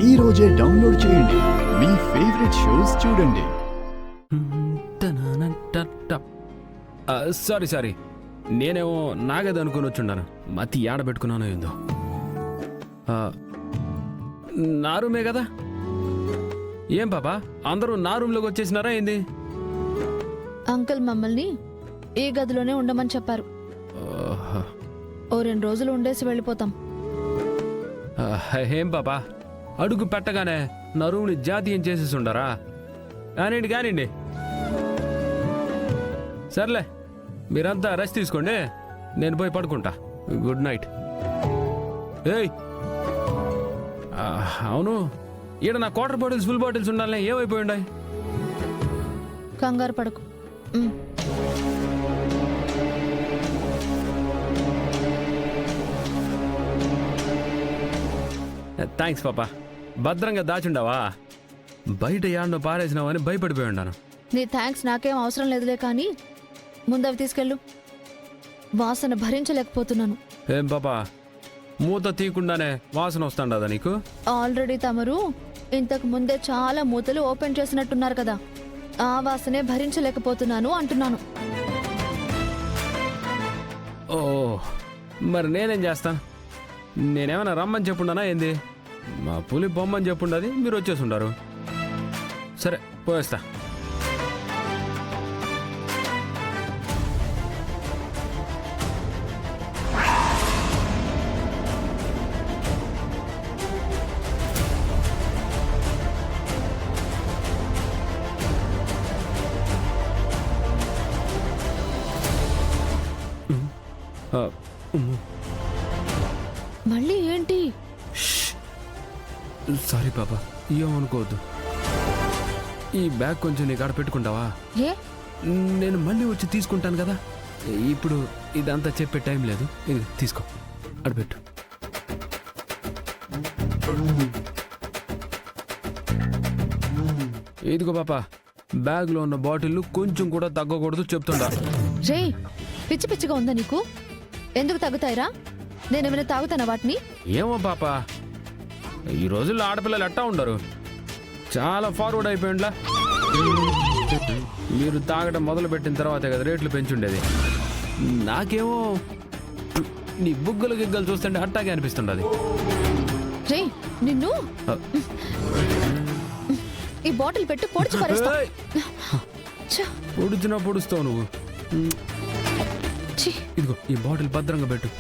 ఈ రోజే డౌన్లోడ్ చేయండి. మీ ఫేవరెట్ షోస్ చూడండి. సారీ నేనేమో నాగేది అనుకుని వచ్చున్నాను. మతి ఏడ పెట్టుకున్నానో ఏందో. నా రూమే కదా. ఏం పాపా అందరూ నా రూమ్లోకి వచ్చేసినారా ఏంది? అంకుల్ మమ్మల్ని ఈ గదిలోనే ఉండమని చెప్పారు. ఓ 2 రోజులు ఉండేసి వెళ్ళిపోతాం. ఏం పాపా అడుగు పెట్టగానే నా రూమ్ని జాతీయం చేసేసి ఉండరా? కానివ్వండి. సర్లే మీరంతా రెస్ట్ తీసుకోండి, నేను పోయి పడుకుంటా. Good night. ఏయ్ అవును, ఈడ నా క్వార్టర్ బాటిల్స్ ఫుల్ బాటిల్స్ ఉండాలి, ఏమైపోయి ఉన్నాయి? కంగారు పడకు. థ్యాంక్స్ పాపా, భద్రంగా దాచుండావా? బయట యాడ్నో పారేసినావని భయపడిపోయి ఉన్నాను. నీ థ్యాంక్స్ నాకేం అవసరం లేదులే, కానీ ముందవి తీసుకెళ్ళు. వాసన భరించలేకపోతున్నాను. ఏం పాపా మూత తీయకుండానే వాసన వస్తాండదా నీకు? ఆల్రెడీ తమరు ఇంతకు ముందే చాలా మూతలు ఓపెన్ చేసినట్టున్నారు కదా, ఆ వాసనే భరించలేకపోతున్నాను అంటున్నాను. ఓ మరి నేనేం చేస్తాను? నేనేమైనా రమ్మని చెప్పుండానా ఏంది? మా పులి బొమ్మని చెప్పుండది, మీరు వచ్చేసి ఉండారు. సరే పోయేస్తా. మళ్ళీ ఏంటి? సారీ పాపా, ఏమనుకోవద్దు. ఈ బ్యాగ్ కొంచెం నీ కాడ పెట్టుకుంటావా? ఏ? నేను మళ్ళీ వచ్చి తీసుకుంటాను కదా. ఇప్పుడు ఇదంతా చెప్పే టైం లేదు, ఇది తీసుకో, అడబెట్టు. ఇదిగో పాపా, బ్యాగ్లో ఉన్న బాటిల్ కొంచెం కూడా తగ్గకూడదు చెప్తుండా. రే పిచ్చి పిచ్చిగా ఉందా నీకు? ఎందుకు తగ్గుతాయిరా? నేనేమైనా తాగుతానా వాటిని? ఏమో పాపా, ఈ రోజుల్లో ఆడపిల్లలు ఎట్టా ఉండరు, చాలా ఫార్వర్డ్ అయిపోయిండ్లా. మీరు తాగడం మొదలు పెట్టిన తర్వాతే కదా రేట్లు పెంచుండేది. నాకేమో నీ బుగ్గలు గిగ్గలు చూస్తుంటే అట్టాగే అనిపిస్తుండది. రే నిన్ను ఈ బాటిల్ పెట్టి పొడిచి పారేస్తా. పొడిచినా పొడుస్తావు నువ్వు. ఇదిగో ఈ బాటిల్ భద్రంగా పెట్టు.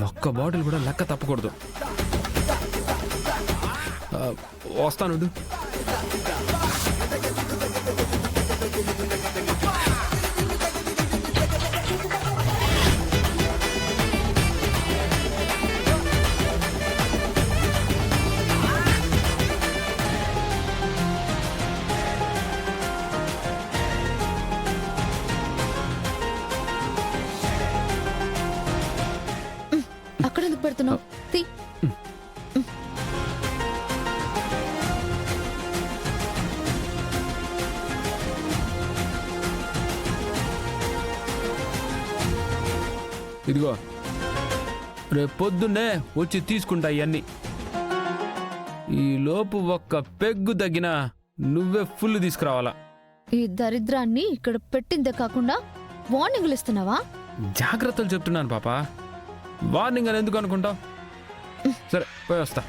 ఒక్క బాటిల్ కూడా లెక్క తప్పకూడదు. వస్తాను. అక్కడ ఎందుకు పెడుతున్నావు? ఇదిగో రేపు పొద్దున్నే వచ్చి తీసుకుంటా ఇవన్నీ. ఈ లోపు ఒక్క పెగ్గు తగ్గినా నువ్వే ఫుల్ తీసుకురావాలా. ఈ దరిద్రాన్ని ఇక్కడ పెట్టిందే కాకుండా వార్నింగ్లు ఇస్తున్నావా? జాగ్రత్తలు చెప్తున్నాను పాపా, వార్నింగ్ అని ఎందుకు అనుకుంటావు? సరే పోయి వస్తా.